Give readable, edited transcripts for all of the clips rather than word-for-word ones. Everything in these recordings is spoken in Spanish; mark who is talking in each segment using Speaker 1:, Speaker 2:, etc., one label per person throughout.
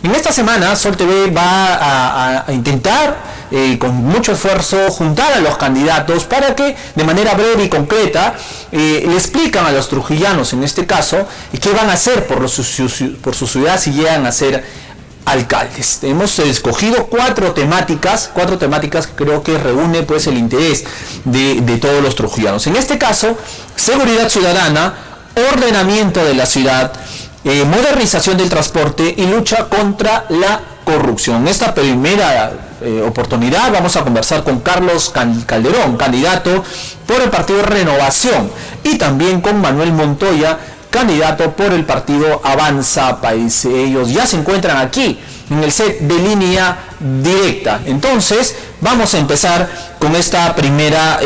Speaker 1: En esta semana Sol TV va a intentar con mucho esfuerzo juntar a los candidatos para que de manera breve y concreta le explican a los trujillanos en este caso qué van a hacer por su ciudad si llegan a ser alcaldes. Hemos escogido cuatro temáticas que creo que reúne pues el interés de todos los trujillanos. En este caso, seguridad ciudadana, ordenamiento de la ciudad, modernización del transporte y lucha contra la corrupción. En esta primera oportunidad vamos a conversar con Carlos Calderón, candidato por el partido Renovación, y también con Manuel Montoya, candidato por el partido Avanza País. Ellos ya se encuentran aquí en el set de línea directa. Entonces vamos a empezar con esta primera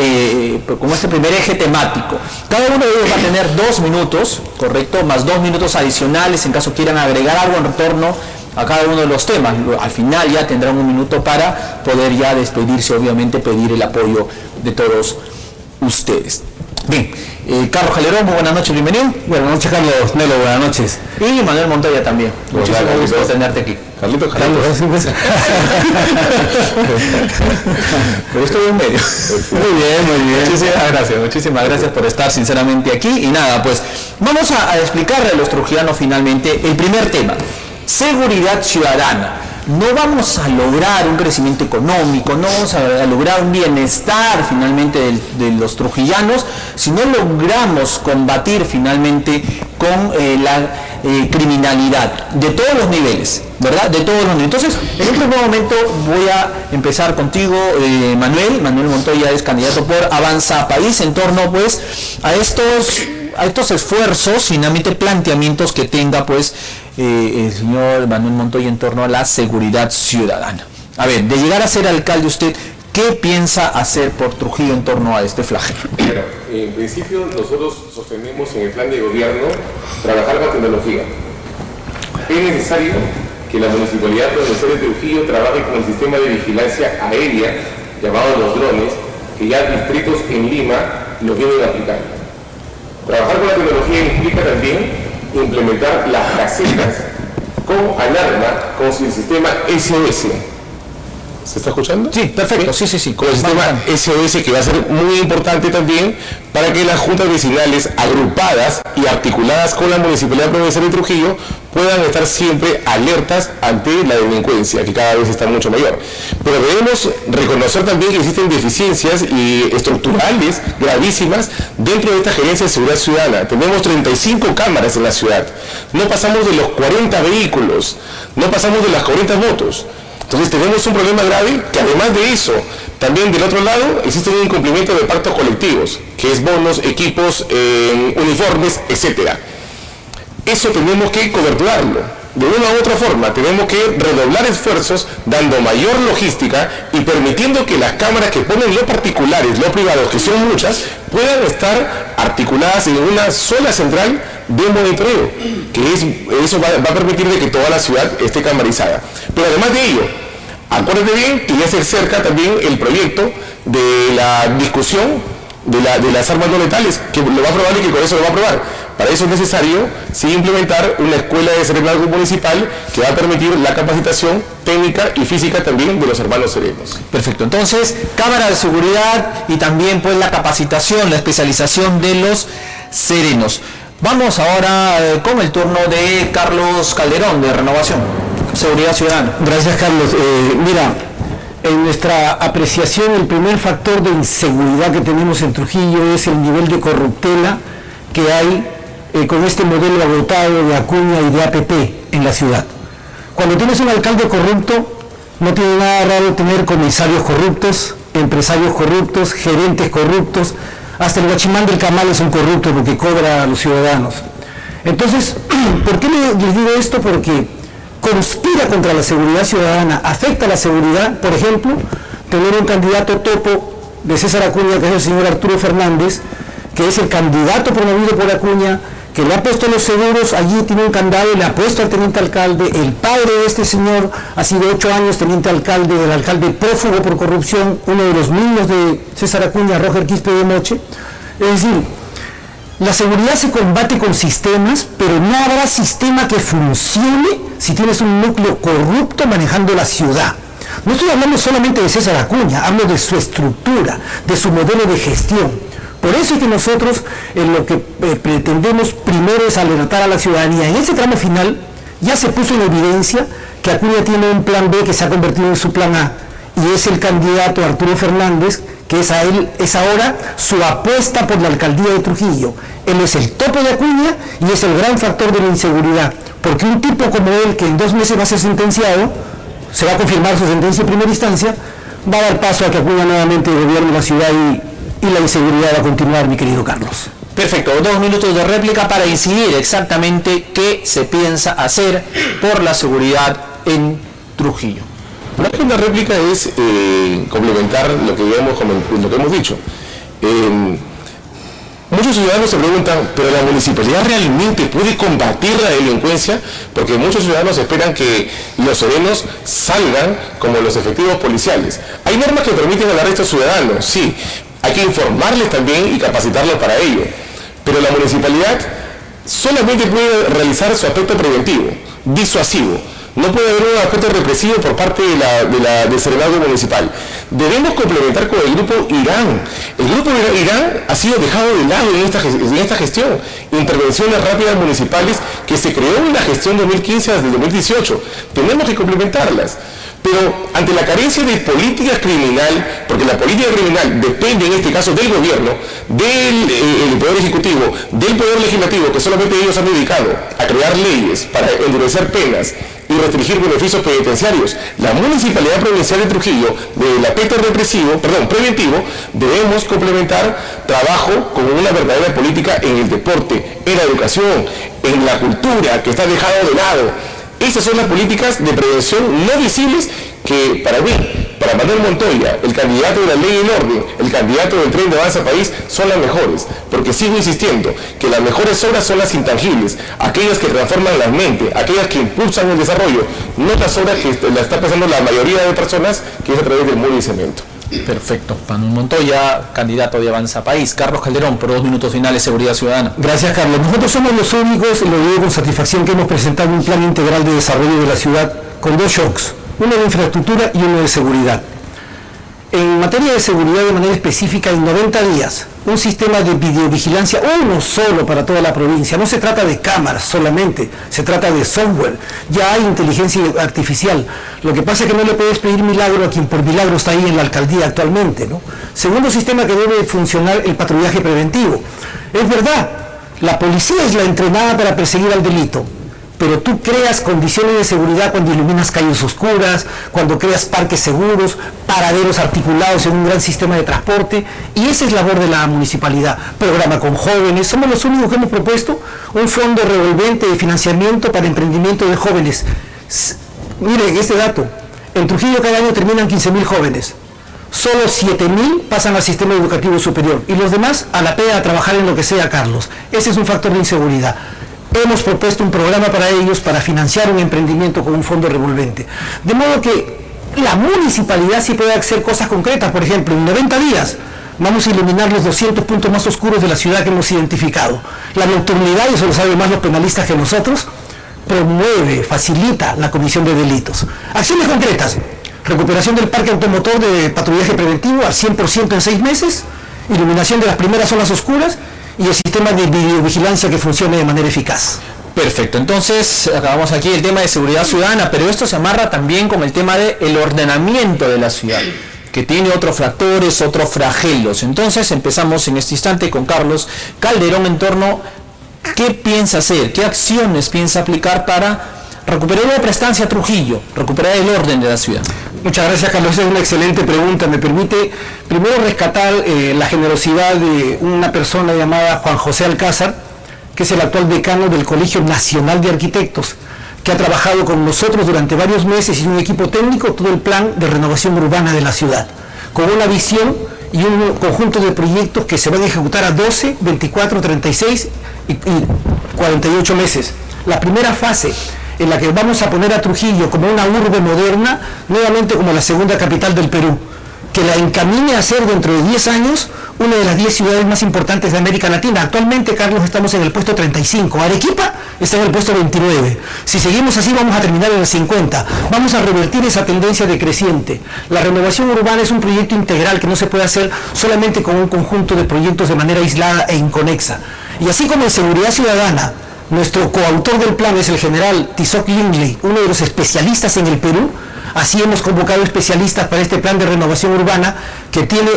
Speaker 1: con este primer eje temático. Cada uno de ellos va a tener 2 minutos, correcto, más 2 minutos adicionales en caso quieran agregar algo en retorno a cada uno de los temas. Al final ya tendrán 1 minuto para poder ya despedirse, obviamente pedir el apoyo de todos ustedes. Bien, Carlos Calderón, muy buenas noches, bienvenido.
Speaker 2: Buenas noches, Carlos Nelo, buenas noches.
Speaker 1: Y Manuel Montoya también. Muchísimo gusto tenerte aquí.
Speaker 2: Carlitos,
Speaker 1: pero estoy en medio. Muy bien. Muchísimas gracias por estar sinceramente aquí. Y nada, pues vamos a explicarle a los trujillanos finalmente el primer tema, seguridad ciudadana. No vamos a lograr un crecimiento económico, no vamos a lograr un bienestar finalmente de los trujillanos si no logramos combatir finalmente con la criminalidad de todos los niveles, ¿verdad? De todos los niveles. Entonces, en un primer momento voy a empezar contigo, Manuel Montoya es candidato por Avanza País en torno pues a estos esfuerzos, finalmente planteamientos que tenga pues el señor Manuel Montoya en torno a la seguridad ciudadana. A ver, de llegar a ser alcalde usted, ¿qué piensa hacer por Trujillo en torno a este flagelo?
Speaker 3: Bueno, en principio nosotros sostenemos en el plan de gobierno trabajar con tecnología. Es necesario que la Municipalidad Provincial de Trujillo trabaje con el sistema de vigilancia aérea, llamado los drones, que ya distritos en Lima los vienen aplicando. Trabajar con la tecnología implica también implementar las casetas con alarma con el sistema SOS. ¿Se está escuchando?
Speaker 1: Sí, perfecto, sí.
Speaker 3: Con el sistema SOS, que va a ser muy importante también para que las juntas vecinales agrupadas y articuladas con la Municipalidad Provincial de Trujillo puedan estar siempre alertas ante la delincuencia, que cada vez está mucho mayor. Pero debemos reconocer también que existen deficiencias estructurales gravísimas dentro de esta gerencia de seguridad ciudadana. Tenemos 35 cámaras en la ciudad, no pasamos de los 40 vehículos, no pasamos de las 40 motos. Entonces tenemos un problema grave que, además de eso, también del otro lado existe un incumplimiento de pactos colectivos, que es bonos, equipos, uniformes, etcétera. Eso tenemos que coberturarlo. De una u otra forma, tenemos que redoblar esfuerzos, dando mayor logística y permitiendo que las cámaras que ponen los particulares, los privados, que son muchas, puedan estar articuladas en una sola central de monitoreo, que eso va a permitir de que toda la ciudad esté camarizada. Pero además de ello, acuérdate bien que ya se acerca también el proyecto de la discusión de las armas no letales, que lo va a aprobar y que con eso lo va a aprobar. Para eso es necesario sí implementar una escuela de serenazgo municipal que va a permitir la capacitación técnica y física también de los hermanos serenos.
Speaker 1: Perfecto, entonces cámara de seguridad y también pues la capacitación, la especialización de los serenos. Vamos ahora con el turno de Carlos Calderón de Renovación, Seguridad Ciudadana.
Speaker 2: Gracias, Carlos. Mira, en nuestra apreciación el primer factor de inseguridad que tenemos en Trujillo es el nivel de corruptela que hay con este modelo agotado de Acuña y de APP en la ciudad. Cuando tienes un alcalde corrupto, no tiene nada raro tener comisarios corruptos, empresarios corruptos, gerentes corruptos, hasta el guachimán del Camal es un corrupto porque cobra a los ciudadanos. Entonces, ¿por qué les digo esto? Porque conspira contra la seguridad ciudadana, afecta a la seguridad. Por ejemplo, tener un candidato topo de César Acuña, que es el señor Arturo Fernández, que es el candidato promovido por Acuña, que le ha puesto los seguros, allí tiene un candado, le ha puesto al teniente alcalde. El padre de este señor ha sido 8 años teniente alcalde, del alcalde prófugo por corrupción, uno de los niños de César Acuña, Roger Quispe de Moche. Es decir, La seguridad se combate con sistemas, pero no habrá sistema que funcione si tienes un núcleo corrupto manejando la ciudad. No estoy hablando solamente de César Acuña, hablo de su estructura, de su modelo de gestión. Por eso es que nosotros lo que pretendemos primero es alertar a la ciudadanía. En ese tramo final ya se puso en evidencia que Acuña tiene un plan B que se ha convertido en su plan A, y es el candidato Arturo Fernández, que es ahora su apuesta por la alcaldía de Trujillo. Él es el tope de Acuña y es el gran factor de la inseguridad, porque un tipo como él, que en 2 meses va a ser sentenciado, se va a confirmar su sentencia en primera instancia, va a dar paso a que Acuña nuevamente gobierne la ciudad y la inseguridad va a continuar, mi querido Carlos.
Speaker 1: Perfecto, 2 minutos de réplica para incidir exactamente qué se piensa hacer por la seguridad en Trujillo.
Speaker 3: La segunda réplica es complementar lo que hemos dicho. Muchos ciudadanos se preguntan, ¿pero la municipalidad realmente puede combatir la delincuencia? Porque muchos ciudadanos esperan que los serenos salgan como los efectivos policiales. Hay normas que permiten el arresto ciudadano, sí. Hay que informarles también y capacitarlos para ello. Pero la municipalidad solamente puede realizar su aspecto preventivo, disuasivo. No puede haber un aspecto represivo por parte del serenazgo municipal. Debemos complementar con el grupo Irán. El grupo Irán ha sido dejado de lado en esta gestión. Intervenciones rápidas municipales que se creó en la gestión 2015 hasta el 2018. Tenemos que complementarlas. Pero ante la carencia de política criminal, porque la política criminal depende en este caso del gobierno, del Poder Ejecutivo, del Poder Legislativo, que solamente ellos han dedicado a crear leyes para endurecer penas y restringir beneficios penitenciarios, la Municipalidad Provincial de Trujillo, del aspecto preventivo, debemos complementar trabajo con una verdadera política en el deporte, en la educación, en la cultura, que está dejado de lado. Esas son las políticas de prevención no visibles que para mí, para Manuel Montoya, el candidato de la ley y el orden, el candidato del Tren de Avanza País, son las mejores, porque sigo insistiendo que las mejores obras son las intangibles, aquellas que transforman la mente, aquellas que impulsan el desarrollo, no las obras que la está pasando la mayoría de personas, que es a través del muro y cemento.
Speaker 1: Perfecto. Manuel Montoya, candidato de Avanza País. Carlos Calderón, por 2 minutos finales, Seguridad Ciudadana.
Speaker 2: Gracias, Carlos. Nosotros somos los únicos, y lo digo con satisfacción, que hemos presentado un plan integral de desarrollo de la ciudad con 2 shocks, uno de infraestructura y uno de seguridad. En materia de seguridad, de manera específica, en 90 días, un sistema de videovigilancia, uno solo para toda la provincia. No se trata de cámaras solamente, se trata de software. Ya hay inteligencia artificial. Lo que pasa es que no le puedes pedir milagro a quien por milagro está ahí en la alcaldía actualmente, ¿no? Segundo sistema que debe funcionar, el patrullaje preventivo. Es verdad, la policía es la entrenada para perseguir al delito, pero tú creas condiciones de seguridad cuando iluminas calles oscuras, cuando creas parques seguros, paraderos articulados en un gran sistema de transporte, y esa es labor de la municipalidad. Programa con jóvenes, somos los únicos que hemos propuesto un fondo revolvente de financiamiento para emprendimiento de jóvenes. Miren este dato, en Trujillo cada año terminan 15.000 jóvenes, solo 7.000 pasan al sistema educativo superior, y los demás a la pega a trabajar en lo que sea, Carlos. Ese es un factor de inseguridad. Hemos propuesto un programa para ellos, para financiar un emprendimiento con un fondo revolvente. De modo que la municipalidad sí puede hacer cosas concretas. Por ejemplo, en 90 días vamos a iluminar los 200 puntos más oscuros de la ciudad que hemos identificado. La nocturnidad, y eso lo saben más los penalistas que nosotros, promueve, facilita la comisión de delitos. Acciones concretas: recuperación del parque automotor de patrullaje preventivo al 100% en 6 meses, iluminación de las primeras zonas oscuras, y el sistema de videovigilancia que funcione de manera eficaz.
Speaker 1: Perfecto, entonces acabamos aquí el tema de seguridad ciudadana, pero esto se amarra también con el tema del ordenamiento de la ciudad, que tiene otros factores, otros flagelos. Entonces empezamos en este instante con Carlos Calderón en torno a qué piensa hacer, qué acciones piensa aplicar para recuperar la prestancia a Trujillo, recuperar el orden de la ciudad.
Speaker 2: Muchas gracias, Carlos. Esa es una excelente pregunta. Me permite primero rescatar la generosidad de una persona llamada Juan José Alcázar, que es el actual decano del Colegio Nacional de Arquitectos, que ha trabajado con nosotros durante varios meses y un equipo técnico todo el plan de renovación urbana de la ciudad, con una visión y un conjunto de proyectos que se van a ejecutar a 12, 24, 36 y 48 meses. La primera fase, en la que vamos a poner a Trujillo como una urbe moderna, nuevamente como la segunda capital del Perú, que la encamine a ser dentro de 10 años una de las 10 ciudades más importantes de América Latina. Actualmente, Carlos, estamos en el puesto 35. Arequipa está en el puesto 29. Si seguimos así, vamos a terminar en el 50. Vamos a revertir esa tendencia decreciente. La renovación urbana es un proyecto integral que no se puede hacer solamente con un conjunto de proyectos de manera aislada e inconexa. Y así como en seguridad ciudadana, nuestro coautor del plan es el general Tizoc Lindley, uno de los especialistas en el Perú. Así hemos convocado especialistas para este plan de renovación urbana que tiene,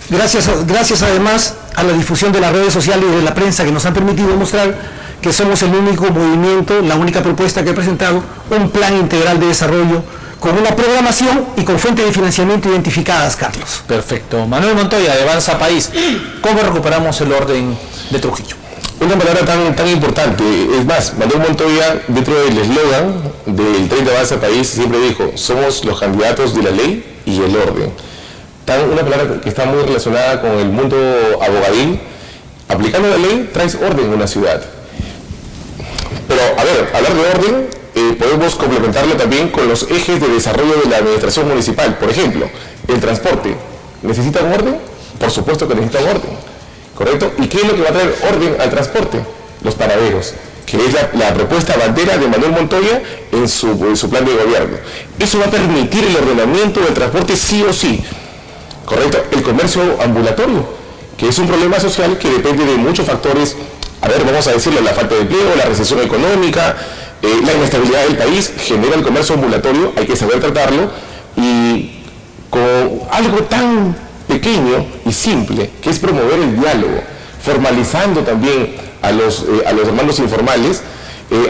Speaker 2: gracias además a la difusión de las redes sociales y de la prensa que nos han permitido mostrar que somos el único movimiento, la única propuesta que he presentado, un plan integral de desarrollo con una programación y con fuentes de financiamiento identificadas, Carlos.
Speaker 1: Perfecto. Manuel Montoya, de Avanza País, ¿cómo recuperamos el orden de Trujillo?
Speaker 3: Una palabra tan importante. Es más, Manuel Montoya, dentro del eslogan del 30 Avanza País, siempre dijo: somos los candidatos de la ley y el orden. Una palabra que está muy relacionada con el mundo abogadil. Aplicando la ley, traes orden en una ciudad. Pero, a ver, hablar de orden, podemos complementarlo también con los ejes de desarrollo de la administración municipal. Por ejemplo, el transporte. ¿Necesita un orden? Por supuesto que necesita un orden. ¿Correcto? ¿Y qué es lo que va a traer orden al transporte? Los paraderos, que es la propuesta bandera de Manuel Montoya en su plan de gobierno. Eso va a permitir el ordenamiento del transporte sí o sí. ¿Correcto? El comercio ambulatorio, que es un problema social que depende de muchos factores. A ver, vamos a decirlo: la falta de empleo, la recesión económica, la inestabilidad del país genera el comercio ambulatorio. Hay que saber tratarlo, y con algo tan pequeño y simple, que es promover el diálogo, formalizando también a los hermanos informales,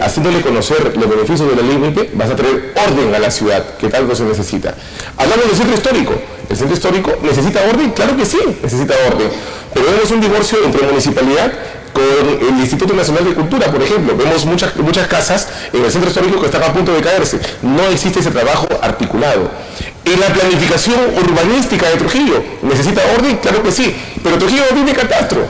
Speaker 3: haciéndole conocer los beneficios de la ley MIPE, vas a traer orden a la ciudad, que tanto se necesita. Hablamos del centro histórico. ¿El centro histórico necesita orden? Claro que sí, necesita orden. Pero vemos un divorcio entre municipalidad con el Instituto Nacional de Cultura, por ejemplo. Vemos muchas casas en el centro histórico que están a punto de caerse. No existe ese trabajo articulado. En la planificación urbanística de Trujillo, ¿necesita orden? Claro que sí, pero Trujillo no tiene catastro,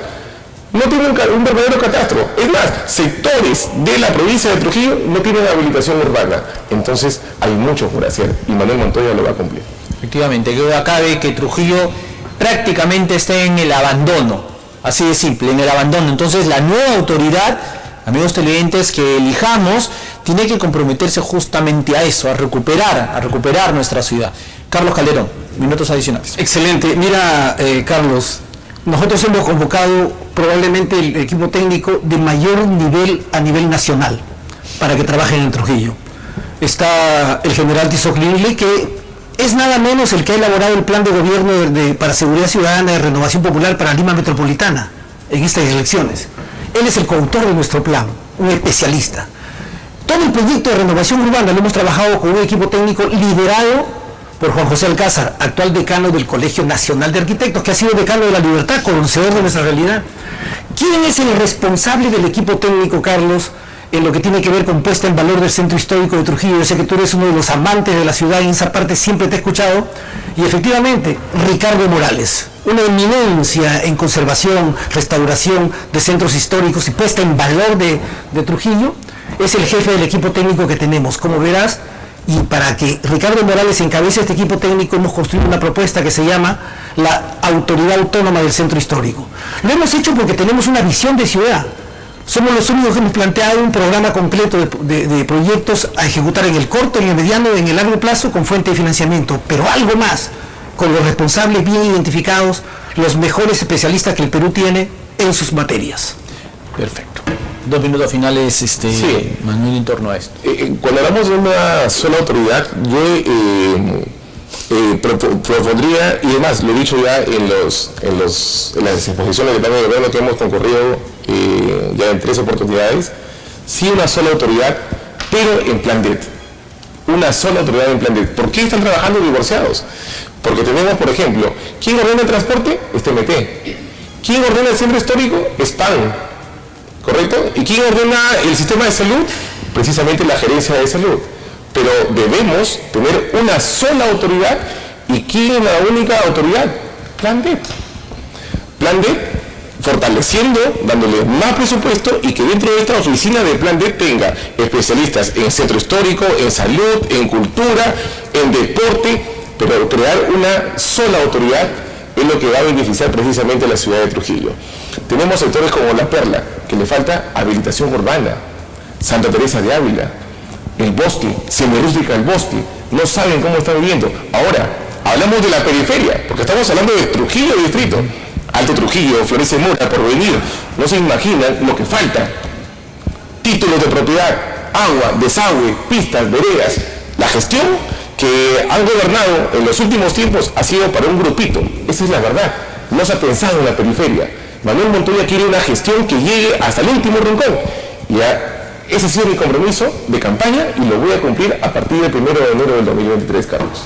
Speaker 3: no tiene un verdadero catastro. Es más, sectores de la provincia de Trujillo no tienen habilitación urbana. Entonces hay mucho por hacer, y Manuel Montoya lo va a cumplir.
Speaker 1: Efectivamente, que acabe que Trujillo prácticamente está en el abandono, así de simple, en el abandono. Entonces la nueva autoridad, amigos televidentes, que elijamos, tiene que comprometerse justamente a eso, a recuperar nuestra ciudad. Carlos Calderón, minutos adicionales.
Speaker 2: Excelente. Mira, Carlos, nosotros hemos convocado probablemente el equipo técnico de mayor nivel a nivel nacional para que trabajen en Trujillo. Está el general Tizoc Lindley, que es nada menos el que ha elaborado el plan de gobierno para seguridad ciudadana de renovación popular para Lima Metropolitana en estas elecciones. Él es el coautor de nuestro plan, un especialista. Todo el proyecto de renovación urbana lo hemos trabajado con un equipo técnico liderado por Juan José Alcázar, actual decano del Colegio Nacional de Arquitectos, que ha sido decano de la Libertad, conocedor de nuestra realidad. ¿Quién es el responsable del equipo técnico, Carlos, en lo que tiene que ver con puesta en valor del centro histórico de Trujillo? Yo sé que tú eres uno de los amantes de la ciudad y en esa parte siempre te he escuchado. Y efectivamente, Ricardo Morales, una eminencia en conservación, restauración de centros históricos y puesta en valor de Trujillo, es el jefe del equipo técnico que tenemos. Como verás, y para que Ricardo Morales encabece este equipo técnico, hemos construido una propuesta que se llama la Autoridad Autónoma del Centro Histórico. Lo hemos hecho porque tenemos una visión de ciudad. Somos los únicos que hemos planteado un programa completo de proyectos a ejecutar en el corto, en el mediano, en el largo plazo, con fuente de financiamiento, pero algo más, con los responsables bien identificados, los mejores especialistas que el Perú tiene en sus materias.
Speaker 1: Perfecto. 2 minutos finales,
Speaker 3: Sí.
Speaker 1: Manuel, en torno a esto.
Speaker 3: Cuando hablamos de una sola autoridad, yo propondría, y además lo he dicho ya en las exposiciones de plan de gobierno que hemos concurrido ya en 3 oportunidades, sí, una sola autoridad, pero en plan DET. Una sola autoridad en plan DET. ¿Por qué están trabajando divorciados? Porque tenemos, por ejemplo, ¿quién ordena el transporte? Es TMT. ¿Quién ordena el centro histórico? Es PAN. ¿Correcto? ¿Y quién ordena el sistema de salud? Precisamente la gerencia de salud. Pero debemos tener una sola autoridad. ¿Y quién es la única autoridad? Plan DET. Plan DET, fortaleciendo, dándole más presupuesto, y que dentro de esta oficina de Plan DET tenga especialistas en centro histórico, en salud, en cultura, en deporte, pero crear una sola autoridad es lo que va a beneficiar precisamente a la ciudad de Trujillo. Tenemos sectores como La Perla, que le falta habilitación urbana, Santa Teresa de Ávila, El Bosque, Semirústica El Bosque, no saben cómo están viviendo. Ahora, hablamos de la periferia, porque estamos hablando de Trujillo distrito. Alto Trujillo, Florencio Mora, Porvenir, no se imaginan lo que falta. Títulos de propiedad, agua, desagüe, pistas, veredas. La gestión que han gobernado en los últimos tiempos ha sido para un grupito. Esa es la verdad. No se ha pensado en la periferia. Manuel Montoya quiere una gestión que llegue hasta el último rincón. Y ese ha sido mi compromiso de campaña y lo voy a cumplir a partir del 1 de enero del 2023, Carlos.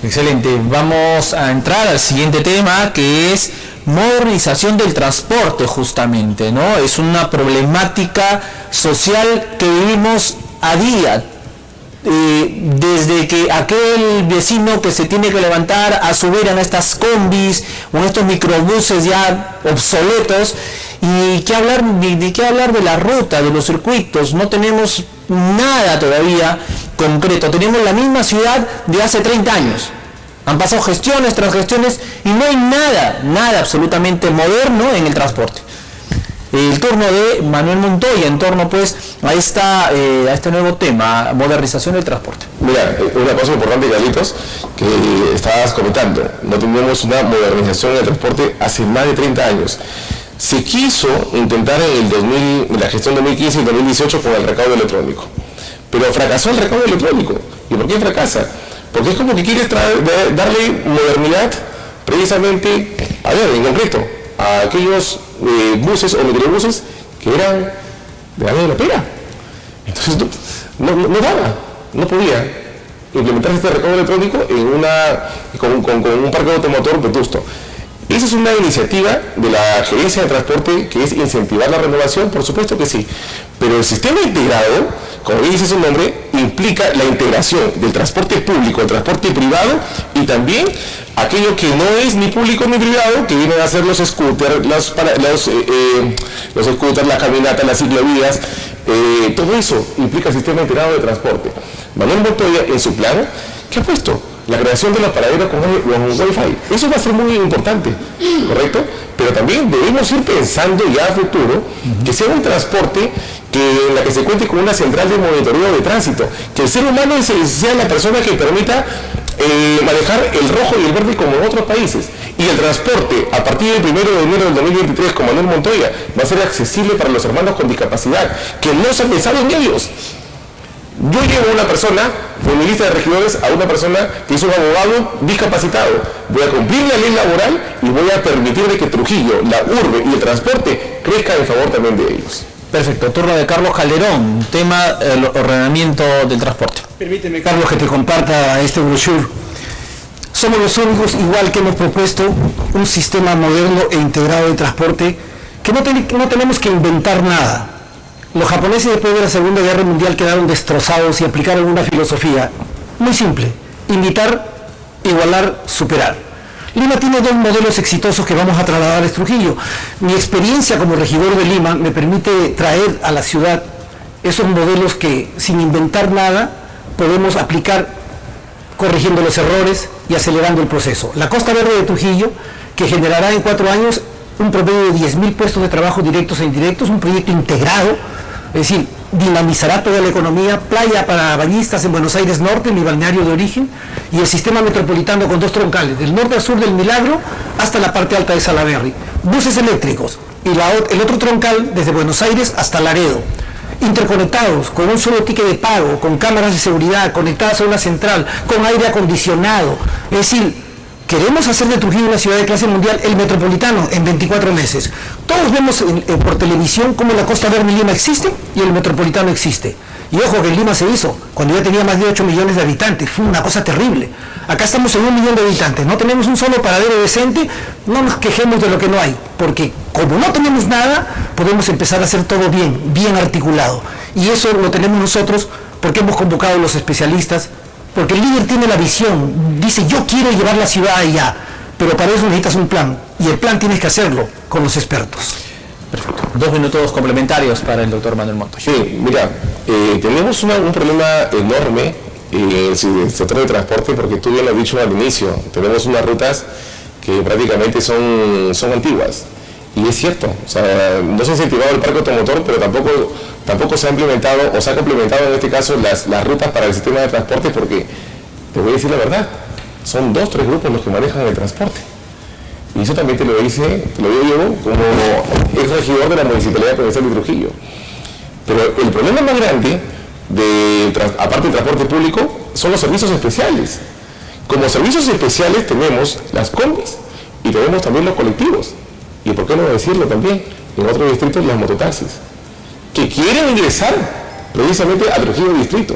Speaker 1: Excelente. Vamos a entrar al siguiente tema, que es modernización del transporte, justamente, ¿no? Es una problemática social que vivimos a día. Desde que aquel vecino que se tiene que levantar a subir en estas combis o en estos microbuses ya obsoletos, y qué hablar de la ruta, de los circuitos. No tenemos nada todavía concreto, tenemos la misma ciudad de hace 30 años. Han pasado gestiones tras gestiones y no hay nada absolutamente moderno en el transporte. El turno de Manuel Montoya en torno pues a este nuevo tema, modernización del transporte.
Speaker 3: Mira, una cosa importante, Carlitos, que estabas comentando, no tenemos una modernización del transporte hace más de 30 años. Se quiso intentar en la gestión 2015 y 2018 con el recaudo electrónico, pero fracasó el recaudo electrónico. ¿Y por qué fracasa? Porque es como que quieres darle modernidad precisamente, en concreto, a aquellos buses o microbuses que eran de la la pera. Entonces no daba, no podía implementar este recaudo electrónico con un parque automotor vetusto. Esa es una iniciativa de la Gerencia de Transporte, que es incentivar la renovación, por supuesto que sí, pero el sistema integrado, como dice su nombre, implica la integración del transporte público, el transporte privado y también aquello que no es ni público ni privado, que vienen a ser los scooters, los scooters, las caminatas, las ciclovías, todo eso implica el sistema integrado de transporte. Manuel Montoya, en su plan, ¿qué ha puesto? La creación de los paraderos con Wi-Fi. Eso va a ser muy importante, ¿correcto? Pero también debemos ir pensando ya a futuro que sea un transporte en la que se cuente con una central de monitoreo de tránsito, que el ser humano sea la persona que permita manejar el rojo y el verde como en otros países. Y el transporte, a partir del 1 de enero del 2023, con Manuel Montoya, va a ser accesible para los hermanos con discapacidad, que no se ha pensado en ellos. Yo llevo a una persona, de mi lista de regidores, a una persona que es un abogado discapacitado. Voy a cumplir la ley laboral y voy a permitir de que Trujillo, la urbe y el transporte crezcan en favor también de ellos.
Speaker 1: Perfecto. Turno de Carlos Calderón, tema el ordenamiento del transporte.
Speaker 2: Permíteme, Carlos, que te comparta este brochure. Somos los únicos, igual que hemos propuesto, un sistema moderno e integrado de transporte que no tenemos que inventar nada. Los japoneses después de la Segunda Guerra Mundial quedaron destrozados y aplicaron una filosofía muy simple: imitar, igualar, superar. Lima tiene dos modelos exitosos que vamos a trasladar a Trujillo. Mi experiencia como regidor de Lima me permite traer a la ciudad esos modelos que, sin inventar nada, podemos aplicar corrigiendo los errores y acelerando el proceso. La Costa Verde de Trujillo, que generará en 4 años un promedio de 10.000 puestos de trabajo directos e indirectos, un proyecto integrado, es decir, dinamizará toda la economía, playa para bañistas en Buenos Aires Norte, mi balneario de origen, y el sistema metropolitano con 2 troncales, del norte al sur del Milagro hasta la parte alta de Salaberry, buses eléctricos, y el otro troncal desde Buenos Aires hasta Laredo, interconectados, con un solo ticket de pago, con cámaras de seguridad, conectadas a una central, con aire acondicionado. Es decir, queremos hacer de Trujillo una ciudad de clase mundial, el metropolitano, en 24 meses. Todos vemos por televisión cómo la Costa Verde en Lima existe y el metropolitano existe. Y ojo que en Lima se hizo cuando ya tenía más de 8 millones de habitantes. Fue una cosa terrible. Acá estamos en 1 millón de habitantes. No tenemos un solo paradero decente. No nos quejemos de lo que no hay. Porque como no tenemos nada, podemos empezar a hacer todo bien articulado. Y eso lo tenemos nosotros porque hemos convocado a los especialistas. Porque el líder tiene la visión, dice: yo quiero llevar la ciudad allá, pero para eso necesitas un plan, y el plan tienes que hacerlo con los expertos.
Speaker 1: Perfecto. 2 minutos complementarios para el doctor Manuel Montoya.
Speaker 3: Sí, mira, tenemos un problema enorme el sector de transporte, porque tú bien lo has dicho al inicio, tenemos unas rutas que prácticamente son antiguas. Y es cierto, o sea, no se ha incentivado el parque automotor, pero tampoco se ha implementado o se ha complementado en este caso las rutas para el sistema de transporte, porque te voy a decir la verdad, son 2 o 3 grupos los que manejan el transporte. Y eso también te lo digo yo como ex regidor de la Municipalidad Provincial de Trujillo. Pero el problema más grande, aparte del transporte público, son los servicios especiales. Como servicios especiales tenemos las combis y tenemos también los colectivos. Y por qué no decirlo también, en otros distritos las mototaxis, que quieren ingresar precisamente a Trujillo Distrito,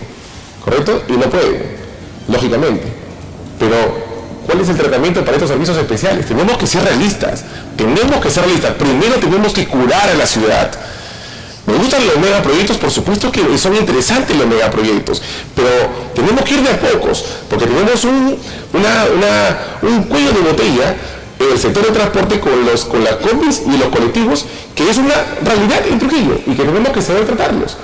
Speaker 3: ¿correcto? Y no pueden, lógicamente. Pero, ¿cuál es el tratamiento para estos servicios especiales? Tenemos que ser realistas. Primero tenemos que curar a la ciudad. Me gustan los megaproyectos, por supuesto que son interesantes los megaproyectos, pero tenemos que ir de a pocos, porque tenemos un cuello de botella en el sector de transporte con las combis y los colectivos, que es una realidad en Trujillo y que tenemos que saber tratarlos,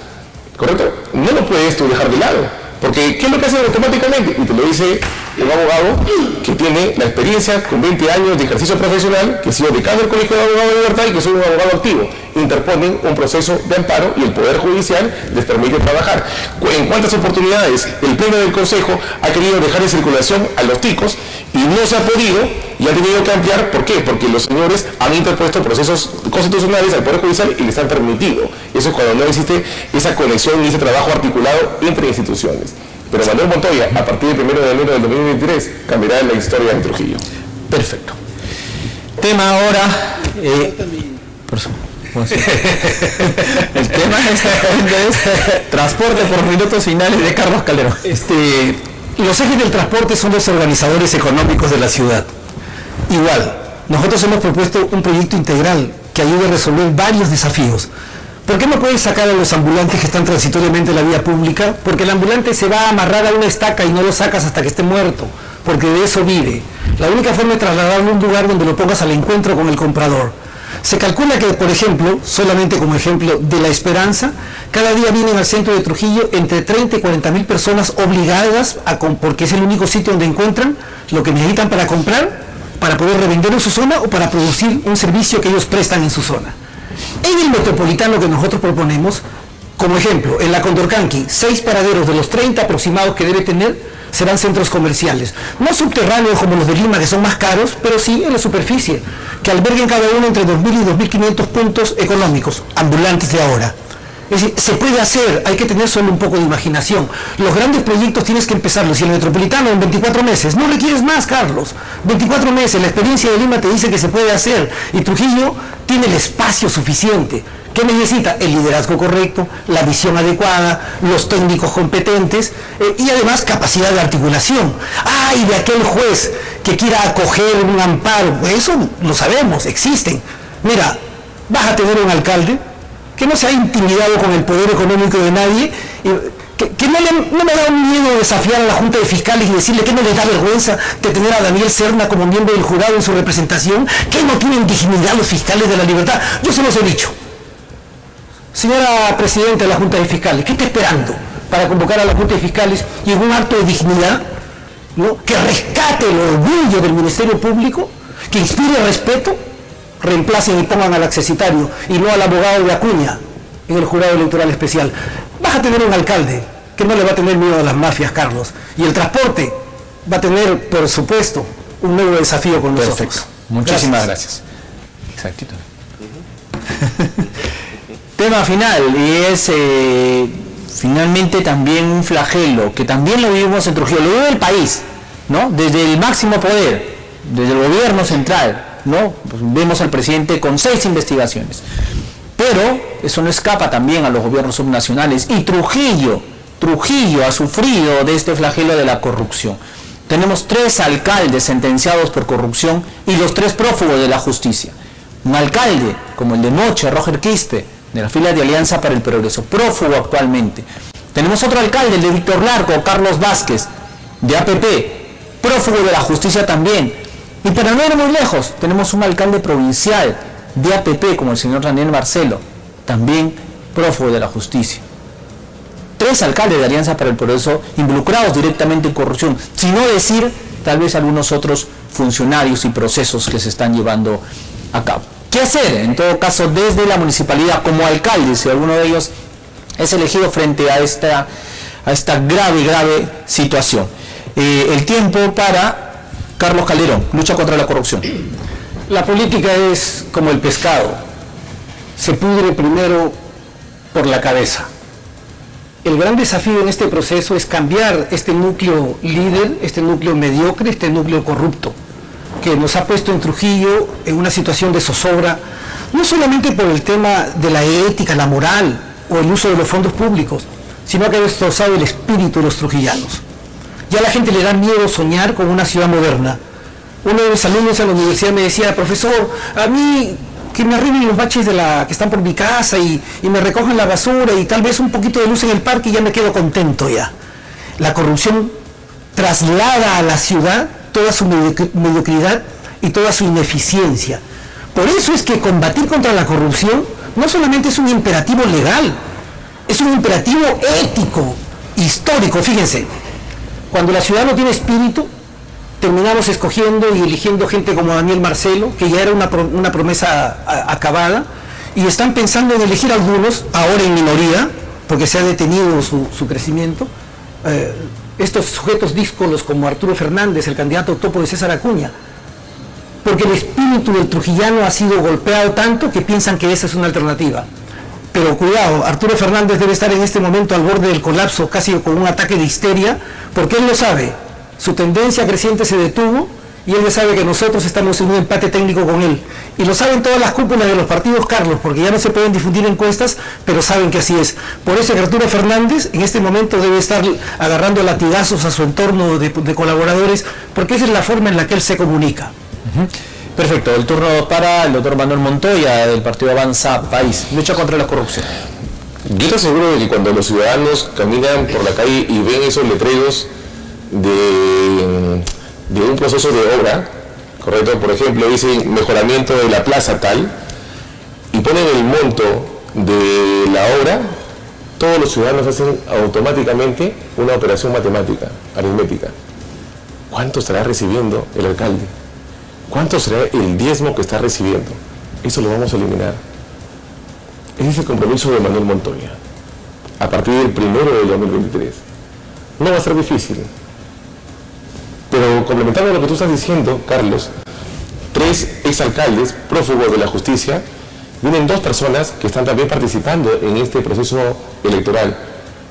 Speaker 3: ¿correcto? No lo puedes tú dejar de lado, porque ¿qué es lo que hacen automáticamente? Y te lo dice un abogado que tiene la experiencia con 20 años de ejercicio profesional, que ha sido decano del Colegio de Abogados de Libertad y que soy un abogado activo. Interponen un proceso de amparo y el Poder Judicial les permite trabajar. En cuántas oportunidades el Pleno del Consejo ha querido dejar en circulación a los ticos y no se ha podido y ha tenido que ampliar. ¿Por qué? Porque los señores han interpuesto procesos constitucionales al Poder Judicial y les han permitido. Eso es cuando no existe esa conexión y ese trabajo articulado entre instituciones. Pero Manuel Montoya, a partir del 1 de enero del 2023, cambiará la historia de Trujillo.
Speaker 1: Perfecto. Tema ahora... por supuesto. El tema es transporte por minutos finales de Carlos Calderón.
Speaker 2: Los ejes del transporte son los organizadores económicos de la ciudad. Igual, nosotros hemos propuesto un proyecto integral que ayude a resolver varios desafíos. ¿Por qué no puedes sacar a los ambulantes que están transitoriamente en la vía pública? Porque el ambulante se va a amarrar a una estaca y no lo sacas hasta que esté muerto, porque de eso vive. La única forma de trasladarlo a un lugar donde lo pongas al encuentro con el comprador. Se calcula que, por ejemplo, solamente como ejemplo de La Esperanza, cada día vienen al centro de Trujillo entre 30 y 40 mil personas obligadas, porque es el único sitio donde encuentran lo que necesitan para comprar, para poder revender en su zona o para producir un servicio que ellos prestan en su zona. En el metropolitano que nosotros proponemos, como ejemplo, en la Condorcanqui, 6 paraderos de los 30 aproximados que debe tener serán centros comerciales, no subterráneos como los de Lima, que son más caros, pero sí en la superficie, que alberguen cada uno entre 2.000 y 2.500 puntos económicos, ambulantes de ahora. Es decir, se puede hacer, hay que tener solo un poco de imaginación. Los grandes proyectos tienes que empezarlos, y el metropolitano en 24 meses, no requieres más, Carlos. 24 meses, la experiencia de Lima te dice que se puede hacer, y Trujillo tiene el espacio suficiente. ¿Qué necesita? El liderazgo correcto, la visión adecuada, los técnicos competentes y además capacidad de articulación. ¡Ay, de aquel juez que quiera acoger un amparo! Eso lo sabemos, existen. Mira, vas a tener un alcalde que no se ha intimidado con el poder económico de nadie, que no me da un miedo desafiar a la Junta de Fiscales y decirle que no les da vergüenza de tener a Daniel Serna como miembro del jurado en su representación, que no tienen dignidad los fiscales de la libertad. Yo se los he dicho. Señora Presidenta de la Junta de Fiscales, ¿qué está esperando para convocar a la Junta de Fiscales y en un acto de dignidad, ¿no?, que rescate el orgullo del Ministerio Público, que inspire respeto, reemplacen y pongan al accesitario y no al abogado de Acuña en el jurado electoral especial? Vas a tener un alcalde que no le va a tener miedo a las mafias, Carlos, y el transporte va a tener, por supuesto, un nuevo desafío con nosotros.
Speaker 1: Perfecto. Muchísimas gracias. Exactito. Tema final, y es finalmente también un flagelo, que también lo vivimos en Trujillo, lo vive el país, ¿no? Desde el máximo poder, desde el gobierno central, ¿no? Pues vemos al presidente con 6 investigaciones. Pero eso no escapa también a los gobiernos subnacionales, y Trujillo ha sufrido de este flagelo de la corrupción. Tenemos 3 alcaldes sentenciados por corrupción y los 3 prófugos de la justicia. Un alcalde como el de Moche, Roger Quispe, de la fila de Alianza para el Progreso, prófugo actualmente. Tenemos otro alcalde, el de Víctor Larco, Carlos Vázquez, de APP, prófugo de la justicia también. Y para no ir muy lejos, tenemos un alcalde provincial de APP, como el señor Daniel Marcelo, también prófugo de la justicia. 3 alcaldes de Alianza para el Progreso involucrados directamente en corrupción, sino decir tal vez algunos otros funcionarios y procesos que se están llevando a cabo. ¿Qué hacer? En todo caso, desde la municipalidad, como alcalde, si alguno de ellos es elegido frente a esta grave situación. El tiempo para Carlos Calderón, lucha contra la corrupción.
Speaker 2: La política es como el pescado, se pudre primero por la cabeza. El gran desafío en este proceso es cambiar este núcleo líder, este núcleo mediocre, este núcleo corrupto, que nos ha puesto en Trujillo en una situación de zozobra, no solamente por el tema de la ética, la moral o el uso de los fondos públicos, sino que ha destrozado el espíritu de los trujillanos. Ya a la gente le da miedo soñar con una ciudad moderna. Uno de mis alumnos en la universidad me decía, profesor, a mí que me arreglen los baches que están por mi casa y me recojan la basura y tal vez un poquito de luz en el parque y ya me quedo contento ya. La corrupción traslada a la ciudad toda su mediocridad y toda su ineficiencia. Por eso es que combatir contra la corrupción no solamente es un imperativo legal, es un imperativo ético, histórico. Fíjense, cuando la ciudad no tiene espíritu, terminamos escogiendo y eligiendo gente como Daniel Marcelo, que ya era una promesa acabada, y están pensando en elegir algunos, ahora en minoría, porque se ha detenido su crecimiento, estos sujetos díscolos como Arturo Fernández, el candidato topo de César Acuña, porque el espíritu del trujillano ha sido golpeado tanto que piensan que esa es una alternativa. Pero cuidado, Arturo Fernández debe estar en este momento al borde del colapso, casi con un ataque de histeria, porque él lo sabe. Su tendencia creciente se detuvo y él ya sabe que nosotros estamos en un empate técnico con él. Y lo saben todas las cúpulas de los partidos, Carlos, porque ya no se pueden difundir encuestas, pero saben que así es. Por eso que Arturo Fernández en este momento debe estar agarrando latigazos a su entorno de colaboradores, porque esa es la forma en la que él se comunica.
Speaker 1: Perfecto, el turno para el doctor Manuel Montoya del Partido Avanza País, lucha contra la corrupción.
Speaker 3: Yo te aseguro de que cuando los ciudadanos caminan por la calle y ven esos letreros de un proceso de obra, correcto, por ejemplo, dicen mejoramiento de la plaza tal, y ponen el monto de la obra, todos los ciudadanos hacen automáticamente una operación matemática, aritmética. ¿Cuánto estará recibiendo el alcalde? ¿Cuánto será el diezmo que está recibiendo? Eso lo vamos a eliminar. Ese es el compromiso de Manuel Montoya. A partir del 1 de 2023. No va a ser difícil. Pero complementando lo que tú estás diciendo, Carlos, 3 exalcaldes prófugos de la justicia, vienen 2 personas que están también participando en este proceso electoral.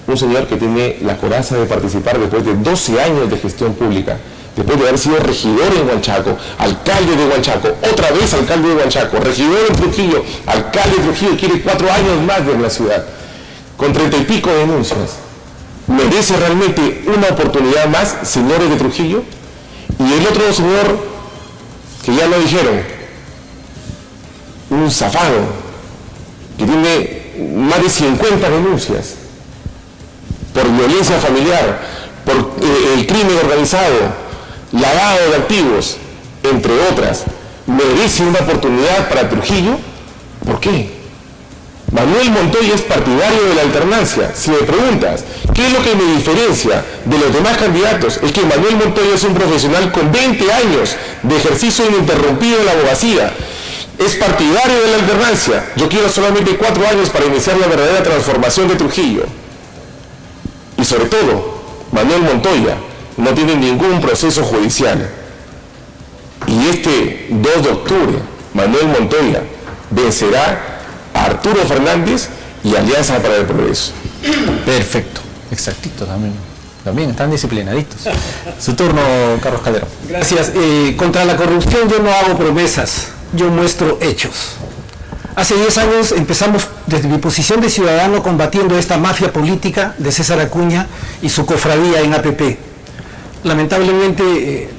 Speaker 3: Un señor que tiene la coraza de participar después de 12 años de gestión pública, después de haber sido regidor en Huanchaco, alcalde de Huanchaco, otra vez alcalde de Huanchaco, regidor en Trujillo, alcalde de Trujillo, quiere 4 años más de la ciudad, con 30 y pico denuncias. ¿Merece realmente una oportunidad más, señores de Trujillo? Y el otro señor, que ya lo dijeron, un zafado, que tiene más de 50 denuncias, por violencia familiar, por el crimen organizado, lavado de activos, entre otras, merece una oportunidad para Trujillo. ¿Por qué? Manuel Montoya es partidario de la alternancia. Si me preguntas, ¿qué es lo que me diferencia de los demás candidatos? Es que Manuel Montoya es un profesional con 20 años de ejercicio ininterrumpido en la abogacía. Es partidario de la alternancia. Yo quiero solamente 4 años para iniciar la verdadera transformación de Trujillo. Y sobre todo, Manuel Montoya no tiene ningún proceso judicial. Y este 2 de octubre, Manuel Montoya vencerá a Arturo Fernández y Alianza para el Progreso.
Speaker 1: Perfecto, exactito también están disciplinaditos. Su turno, Carlos Calderón.
Speaker 2: Gracias. Contra la corrupción yo no hago promesas, yo muestro hechos. Hace 10 años empezamos desde mi posición de ciudadano combatiendo esta mafia política de César Acuña y su cofradía en APP. Lamentablemente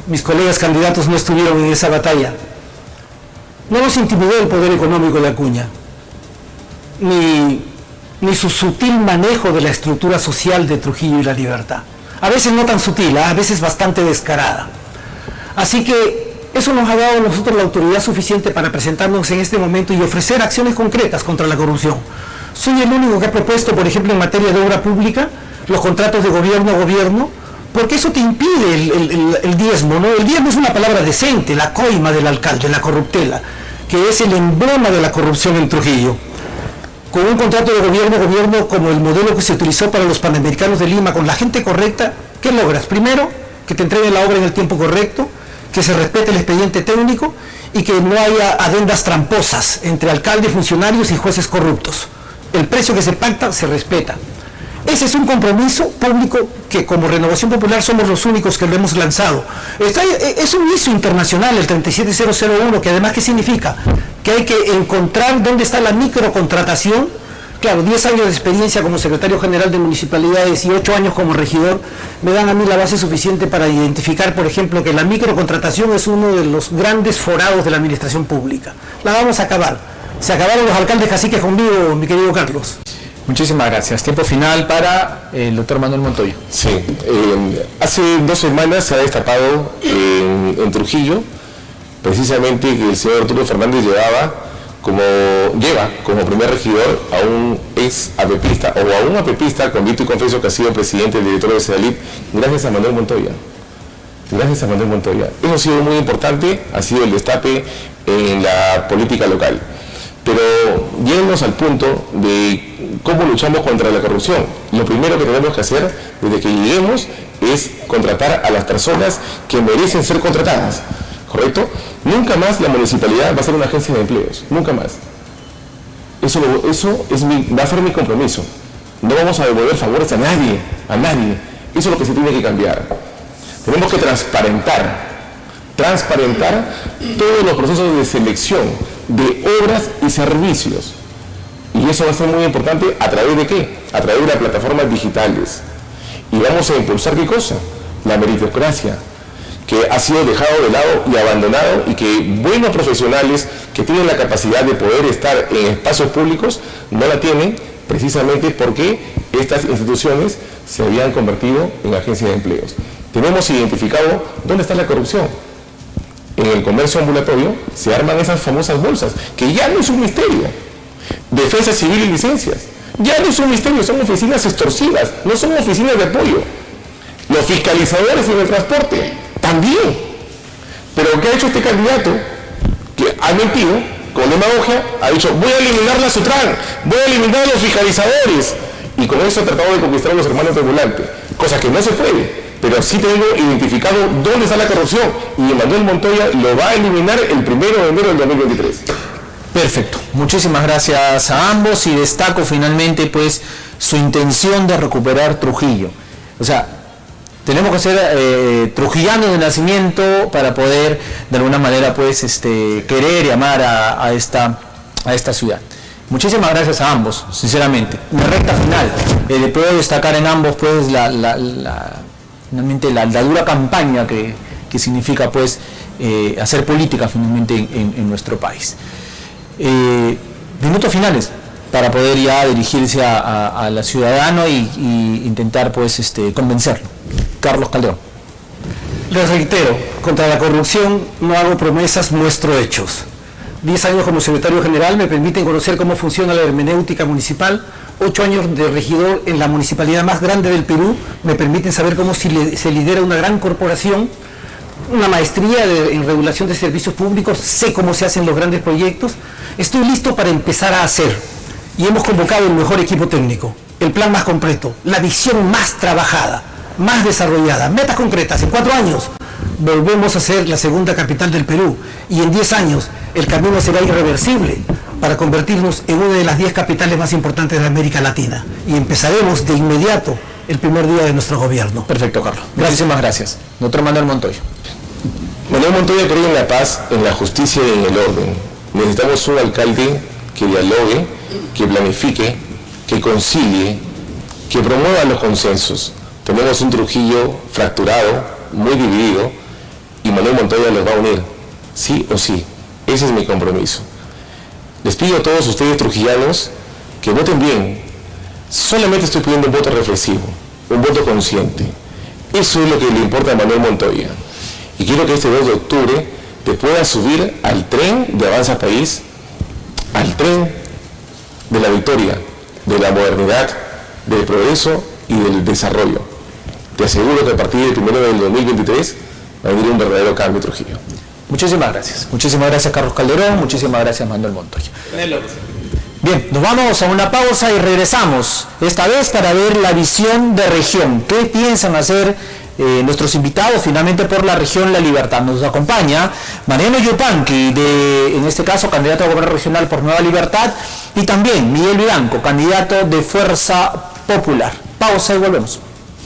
Speaker 2: mis colegas candidatos no estuvieron en esa batalla. No nos intimidó el poder económico de Acuña, ni su sutil manejo de la estructura social de Trujillo y La Libertad. A veces no tan sutil, a veces bastante descarada. Así que eso nos ha dado a nosotros la autoridad suficiente para presentarnos en este momento y ofrecer acciones concretas contra la corrupción. Soy el único que ha propuesto, por ejemplo, en materia de obra pública, los contratos de gobierno a gobierno, porque eso te impide el diezmo, ¿no? El diezmo es una palabra decente, la coima del alcalde, la corruptela, que es el emblema de la corrupción en Trujillo. Con un contrato de gobierno a gobierno como el modelo que se utilizó para los Panamericanos de Lima, con la gente correcta, ¿qué logras? Primero, que te entreguen la obra en el tiempo correcto, que se respete el expediente técnico y que no haya adendas tramposas entre alcaldes, funcionarios y jueces corruptos. El precio que se pacta se respeta. Ese es un compromiso público que como Renovación Popular somos los únicos que lo hemos lanzado. Es un ISO internacional, el 37001, que además, ¿qué significa? Que hay que encontrar dónde está la microcontratación. Claro, 10 años de experiencia como secretario general de municipalidades y 8 años como regidor me dan a mí la base suficiente para identificar, por ejemplo, que la microcontratación es uno de los grandes forados de la administración pública. La vamos a acabar. Se acabaron los alcaldes caciques conmigo, mi querido Carlos.
Speaker 1: Muchísimas gracias. Tiempo final para el doctor Manuel Montoya.
Speaker 3: Sí, hace 2 semanas se ha destapado en Trujillo, precisamente, que el señor Arturo Fernández lleva como primer regidor a un ex apepista, o a un apepista, convicto y confeso, que ha sido presidente del directorio de Sedalip, gracias a Manuel Montoya. Gracias a Manuel Montoya. Eso ha sido muy importante, ha sido el destape en la política local. Pero yéndonos al punto de cómo luchamos contra la corrupción, lo primero que tenemos que hacer desde que lleguemos es contratar a las personas que merecen ser contratadas, ¿correcto? Nunca más la municipalidad va a ser una agencia de empleos, nunca más. Eso va a ser mi compromiso. No vamos a devolver favores a nadie. Eso es lo que se tiene que cambiar. Tenemos que transparentar todos los procesos de selección de obras y servicios. Y eso va a ser muy importante. ¿A través de qué? A través de las plataformas digitales. Y vamos a impulsar, ¿qué cosa? La meritocracia, que ha sido dejado de lado y abandonado, y que buenos profesionales que tienen la capacidad de poder estar en espacios públicos no la tienen, precisamente porque estas instituciones se habían convertido en agencias de empleos. Tenemos identificado dónde está la corrupción. En el comercio ambulatorio se arman esas famosas bolsas, que ya no es un misterio. Defensa civil y licencias, ya no es un misterio, son oficinas extorsivas, no son oficinas de apoyo. Los fiscalizadores en el transporte, también. Pero ¿qué ha hecho este candidato? Que ha mentido, con demagogia, ha dicho: voy a eliminar la SUTRAN, voy a eliminar a los fiscalizadores. Y con eso ha tratado de conquistar a los hermanos de volante, cosa que no se puede. Pero sí tengo identificado dónde está la corrupción, y Manuel Montoya lo va a eliminar el 1 de enero del 2023.
Speaker 1: Perfecto. Muchísimas gracias a ambos, y destaco finalmente pues su intención de recuperar Trujillo. O sea, tenemos que ser trujillanos de nacimiento para poder de alguna manera pues querer y amar a esta ciudad. Muchísimas gracias a ambos, sinceramente. En la recta final, puedo destacar en ambos pues finalmente la dura campaña que significa pues hacer política finalmente en nuestro país. Minutos finales para poder ya dirigirse a la ciudadano y intentar pues convencerlo. Carlos Calderón.
Speaker 2: Les reitero, contra la corrupción no hago promesas, muestro hechos. 10 años como secretario general me permiten conocer cómo funciona la hermenéutica municipal. 8 años de regidor en la municipalidad más grande del Perú me permiten saber cómo se lidera una gran corporación. Una maestría en regulación de servicios públicos, sé cómo se hacen los grandes proyectos. Estoy listo para empezar a hacer, y hemos convocado el mejor equipo técnico, el plan más completo, la visión más trabajada, más desarrollada, metas concretas. En 4 años volvemos a ser la segunda capital del Perú, y en 10 años el camino será irreversible para convertirnos en una de las 10 capitales más importantes de América Latina, y empezaremos de inmediato el primer día de nuestro gobierno.
Speaker 1: Perfecto, Carlos. Muchísimas gracias. Doctor Manuel Montoya.
Speaker 3: Manuel Montoya cree en la paz, en la justicia y en el orden. Necesitamos un alcalde que dialogue, que planifique, que concilie, que promueva los consensos. Tenemos un Trujillo fracturado, muy dividido, y Manuel Montoya los va a unir, sí o sí. Ese es mi compromiso. Les pido a todos ustedes trujillanos que voten bien. Solamente estoy pidiendo un voto reflexivo, un voto consciente. Eso es lo que le importa a Manuel Montoya. Y quiero que este 2 de octubre te puedas subir al tren de Avanza País, al tren de la victoria, de la modernidad, del progreso y del desarrollo. Te aseguro que a partir del 1 del 2023 va a venir un verdadero cambio en Trujillo.
Speaker 1: Muchísimas gracias. Muchísimas gracias, Carlos Calderón. Muchísimas gracias, Manuel Montoya. Bien, nos vamos a una pausa y regresamos, esta vez para ver la visión de región. ¿Qué piensan hacer nuestros invitados finalmente por la región La Libertad? Nos acompaña Mariano Yupanqui, en este caso candidato a gobernador regional por Nueva Libertad, y también Miguel Vivanco, candidato de Fuerza Popular. Pausa y volvemos.